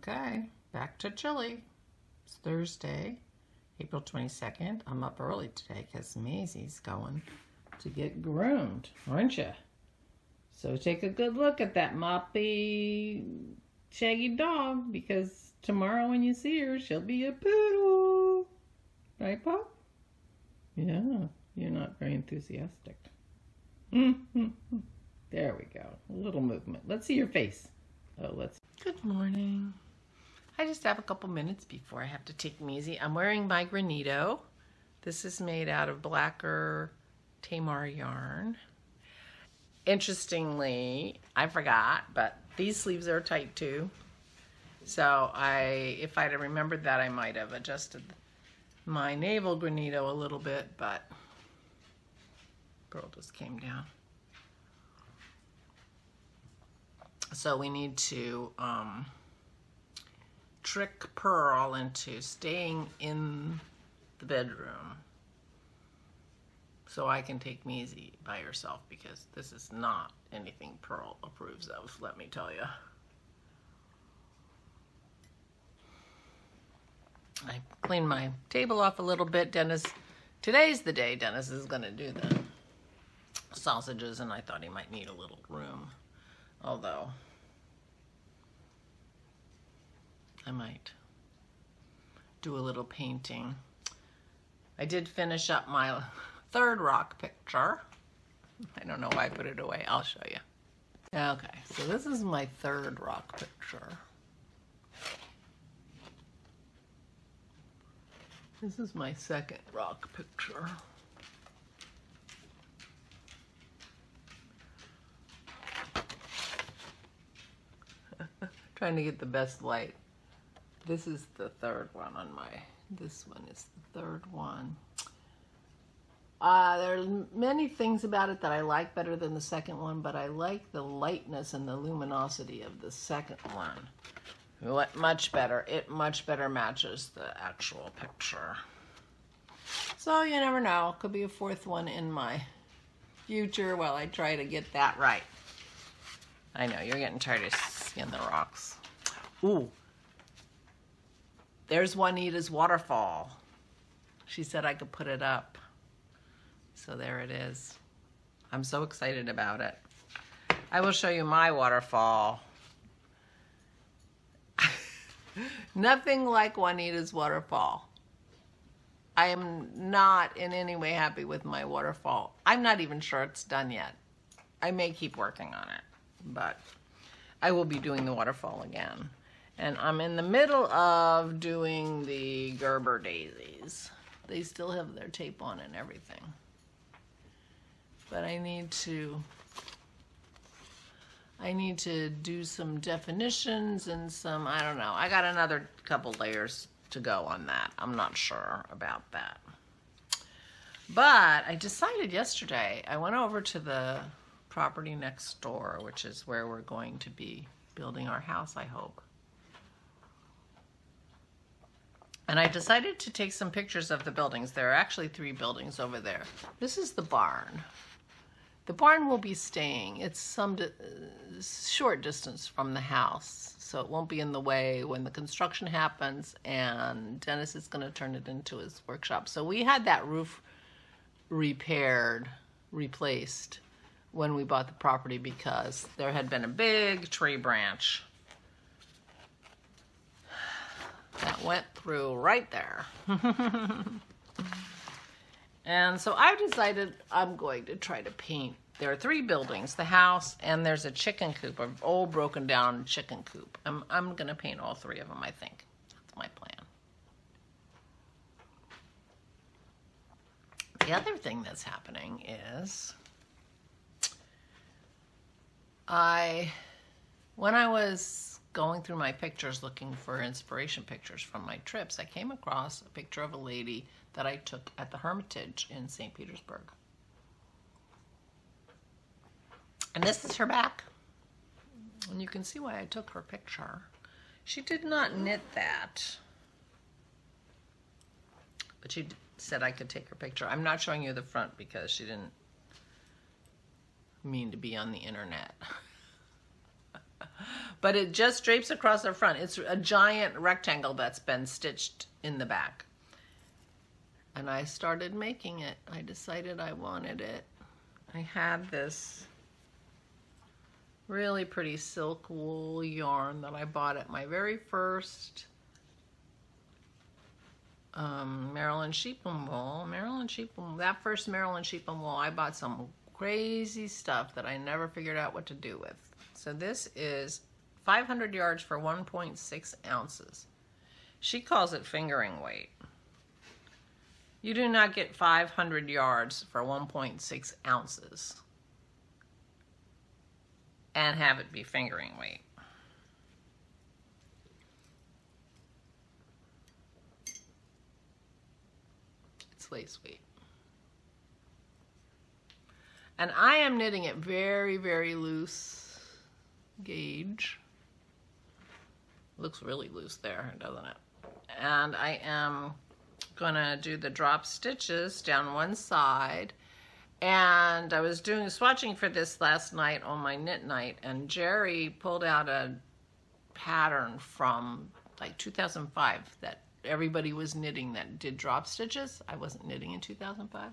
Okay, back to chili. It's Thursday, April 22nd. I'm up early today because Maisie's going to get groomed, aren't you? So take a good look at that moppy, shaggy dog, because tomorrow when you see her, she'll be a poodle. Right, Pop? Yeah, you're not very enthusiastic. There we go. A little movement. Let's see your face. Oh, let's. Good morning. I just have a couple minutes before I have to take Maisie. I'm wearing my Granito. This is made out of blacker Tamar yarn. Interestingly, I forgot, but these sleeves are tight too. So if I'd have remembered that, I might have adjusted my navel Granito a little bit, but pearl just came down. So we need to trick Pearl into staying in the bedroom so I can take Maisie by herself, because this is not anything Pearl approves of, let me tell you. I cleaned my table off a little bit. Today's the day Dennis is going to do the sausages, and I thought he might need a little room. Although, I might do a little painting. I did finish up my third rock picture. I don't know why I put it away. I'll show you. Okay, so this is my third rock picture. This is my second rock picture. Trying to get the best light. This is the third one on this one is the third one. There are many things about it that I like better than the second one, but I like the lightness and the luminosity of the second one. Much better. It much better matches the actual picture. So you never know. Could be a fourth one in my future while I try to get that right. I know, you're getting tired of seeing the rocks. Ooh. There's Juanita's waterfall. She said I could put it up. So there it is. I'm so excited about it. I will show you my waterfall. Nothing like Juanita's waterfall. I am not in any way happy with my waterfall. I'm not even sure it's done yet. I may keep working on it, but I will be doing the waterfall again. And I'm in the middle of doing the Gerber daisies. They still have their tape on and everything. But I need to do some definitions and some, I don't know. I got another couple layers to go on that. I'm not sure about that. But I decided yesterday, I went over to the property next door, which is where we're going to be building our house, I hope. And I decided to take some pictures of the buildings. There are actually 3 buildings over there. This is the barn. The barn will be staying. It's some short distance from the house, so it won't be in the way when the construction happens, and Dennis is going to turn it into his workshop. So we had that roof replaced when we bought the property, because there had been a big tree branch that went through right there. And so I've decided I'm going to try to paint. There are 3 buildings, the house, and there's a chicken coop, an old broken down chicken coop. I'm going to paint all 3 of them, I think. That's my plan. The other thing that's happening is when I was going through my pictures looking for inspiration pictures from my trips, I came across a picture of a lady that I took at the Hermitage in St. Petersburg. And this is her back. And you can see why I took her picture. She did not knit that, but she said I could take her picture. I'm not showing you the front because she didn't mean to be on the internet. But it just drapes across the front. It's a giant rectangle that's been stitched in the back. And I started making it. I decided I wanted it. I had this really pretty silk wool yarn that I bought at my very first Maryland Sheep and Wool. That first Maryland Sheep and Wool, I bought some crazy stuff that I never figured out what to do with. So this is 500 yards for 1.6 ounces. She calls it fingering weight. You do not get 500 yards for 1.6 ounces and have it be fingering weight. It's lace weight. And I am knitting it very, very loose gauge. Looks really loose there, doesn't it? And I am gonna do the drop stitches down one side. And I was doing swatching for this last night on my knit night, and Jerry pulled out a pattern from like 2005 that everybody was knitting that did drop stitches. I wasn't knitting in 2005.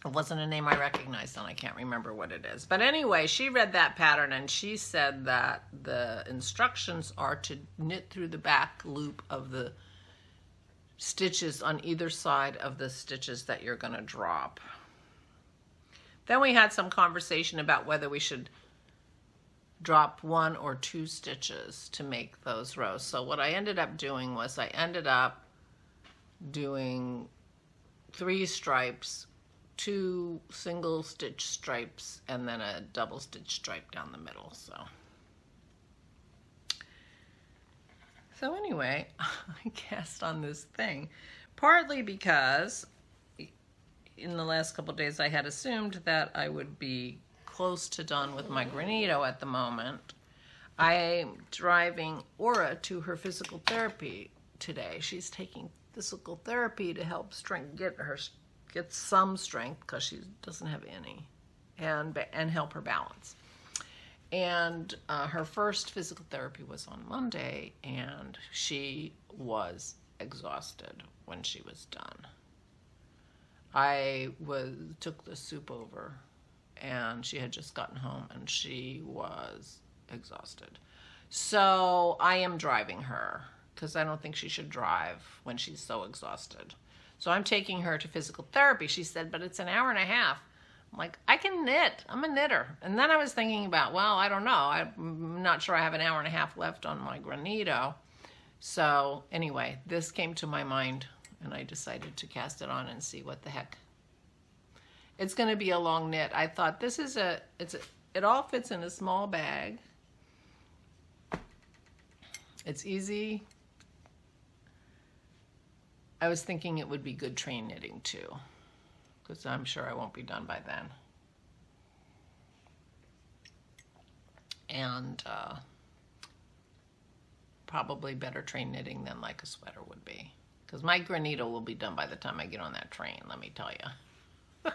It wasn't a name I recognized, and I can't remember what it is. But anyway, she read that pattern, and she said that the instructions are to knit through the back loop of the stitches on either side of the stitches that you're going to drop. Then we had some conversation about whether we should drop 1 or 2 stitches to make those rows. So what I ended up doing was I ended up doing 3 stripes, 2 single stitch stripes, and then a double stitch stripe down the middle. So anyway, I cast on this thing, partly because in the last couple of days I had assumed that I would be close to done with my Granito at the moment. I'm driving Aura to her physical therapy today. She's taking physical therapy to help get some strength, because she doesn't have any, and help her balance. And her first physical therapy was on Monday, and she was exhausted when she was done. I took the soup over, and she had just gotten home, and she was exhausted. So I am driving her, because I don't think she should drive when she's so exhausted. So I'm taking her to physical therapy. She said, but it's an hour and a half. I'm like, I can knit. I'm a knitter. And then I was thinking about, well, I don't know. I'm not sure I have an hour and a half left on my Granito. So anyway, this came to my mind, and I decided to cast it on and see what the heck. It's going to be a long knit. I thought this is it all fits in a small bag. It's easy. I was thinking it would be good train knitting too, because I'm sure I won't be done by then. And probably better train knitting than like a sweater would be, because my Granito will be done by the time I get on that train, let me tell you.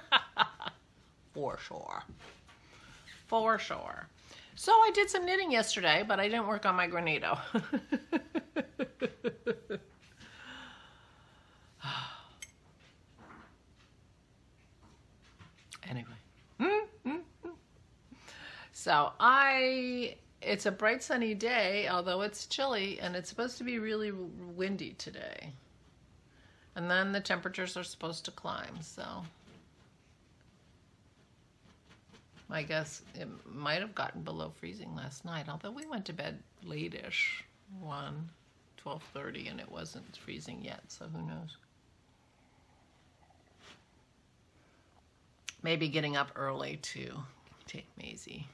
For sure. For sure. So I did some knitting yesterday, but I didn't work on my Granito. Anyway. So it's a bright sunny day, although it's chilly, and it's supposed to be really windy today. And then the temperatures are supposed to climb, so I guess it might have gotten below freezing last night, although we went to bed late-ish, 12:30, and it wasn't freezing yet, so who knows. Maybe getting up early to take Maisie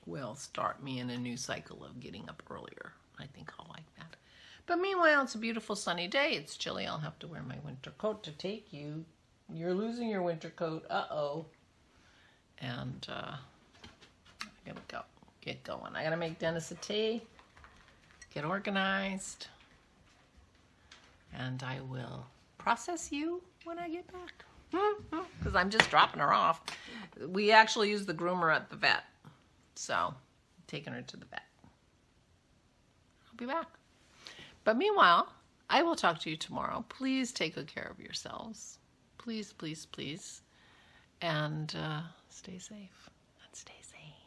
will start me in a new cycle of getting up earlier. I think I'll like that. But meanwhile, it's a beautiful sunny day. It's chilly. I'll have to wear my winter coat to take you. You're losing your winter coat. Uh-oh. And I gotta get going. I gotta make Dennis a tea, get organized, and I will process you when I get back. because I'm just dropping her off. We actually use the groomer at the vet. So, I'm taking her to the vet. I'll be back. But meanwhile, I will talk to you tomorrow. Please take good care of yourselves. Please, please, please. And stay safe. And stay sane.